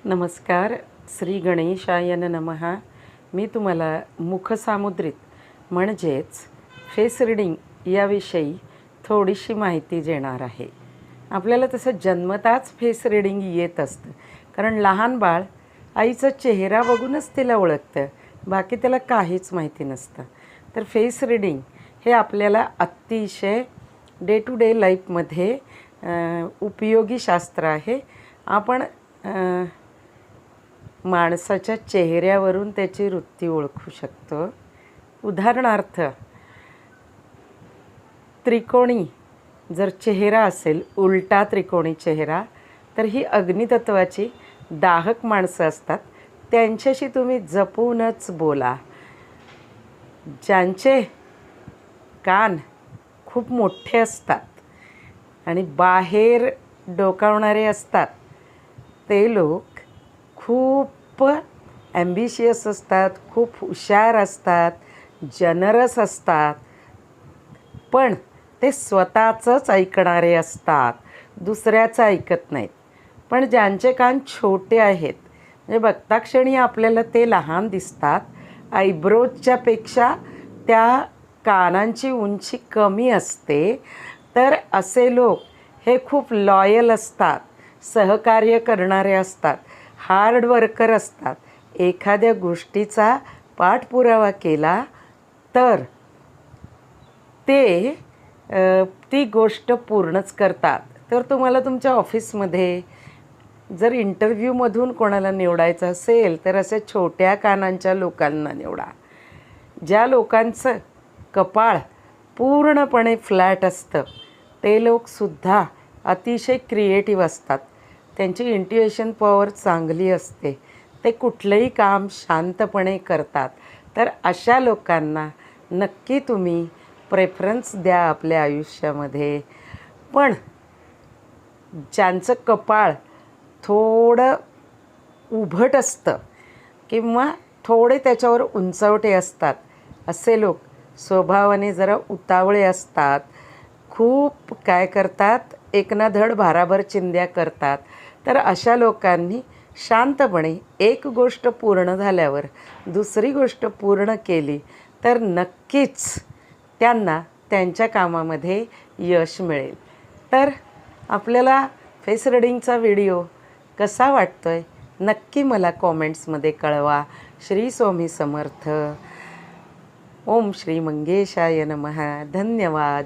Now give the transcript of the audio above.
नमस्कार. श्री गणेशाय नमः. मी तुम्हाला मुखसामुद्रित म्हणजेच फेस रीडिंग याविषयी थोडीशी माहिती देणार आहे. आपल्याला तसं जन्मताच फेस रीडिंग येत असतं, कारण लहान बाळ आईचा चेहरा बघूनच तिला ओळखतं, बाकी त्याला काहीच माहिती नसतं. तर फेस रीडिंग हे आपल्याला अतिशय डे टू डे लाईफमध्ये उपयोगी शास्त्र आहे. आपण माणसाच्या चेहऱ्यावरून त्याची वृत्ती ओळखू शकतो. उदाहरणार्थ, त्रिकोणी जर चेहरा असेल, उलटा त्रिकोणी चेहरा, तर ही अग्नितत्वाची दाहक माणसं असतात. त्यांच्याशी तुम्ही जपूनच बोला. ज्यांचे कान खूप मोठे असतात आणि बाहेर डोकावणारे असतात, ते लोक खूप ॲम्बिशियस असतात, खूप हुशार असतात, जनरस असतात, पण ते स्वतःचंच ऐकणारे असतात, दुसऱ्याचं ऐकत नाहीत. पण ज्यांचे कान छोटे आहेत, म्हणजे बघताक्षणी आपल्याला ते लहान दिसतात, आयब्रोजच्यापेक्षा त्या कानांची उंची कमी असते, तर असे लोक हे खूप लॉयल असतात, सहकार्य करणारे असतात, हार्ड वर्कर असतात. एखाद्या गोष्टीचा पाठपुरावा केला तर ते ती गोष्ट पूर्णच करतात. तर तुम्हाला तुमच्या ऑफिसमध्ये जर इंटरव्ह्यूमधून कोणाला निवडायचं असेल, तर अशा छोट्या कानांच्या लोकांना निवडा. ज्या लोकांचं कपाळ पूर्णपणे फ्लॅट असतं, ते लोकसुद्धा अतिशय क्रिएटिव्ह असतात. त्यांची इंट्युएशन पॉवर चांगली असते. ते कुठलंही काम शांतपणे करतात. तर अशा लोकांना नक्की तुम्ही प्रेफरन्स द्या आपल्या आयुष्यामध्ये. पण ज्यांचं कपाळ थोडं उभट असतं किंवा थोडे त्याच्यावर उंचवटे असतात, असे लोक स्वभावाने जरा उतावळे असतात, खूप काय करतात, एक ना धड भाराभर चिंध्या करतात. तर अशा लोकांनी शांतपणे एक गोष्ट पूर्ण झाल्यावर दुसरी गोष्ट पूर्ण केली तर नक्कीच त्यांना त्यांच्या कामामध्ये यश मिळेल. तर आपल्याला फेस रीडिंगचा व्हिडिओ कसा वाटतो आहे नक्की मला कॉमेंट्समध्ये कळवा. श्री स्वामी समर्थ. ओम श्री मंगेशाय नमः. धन्यवाद.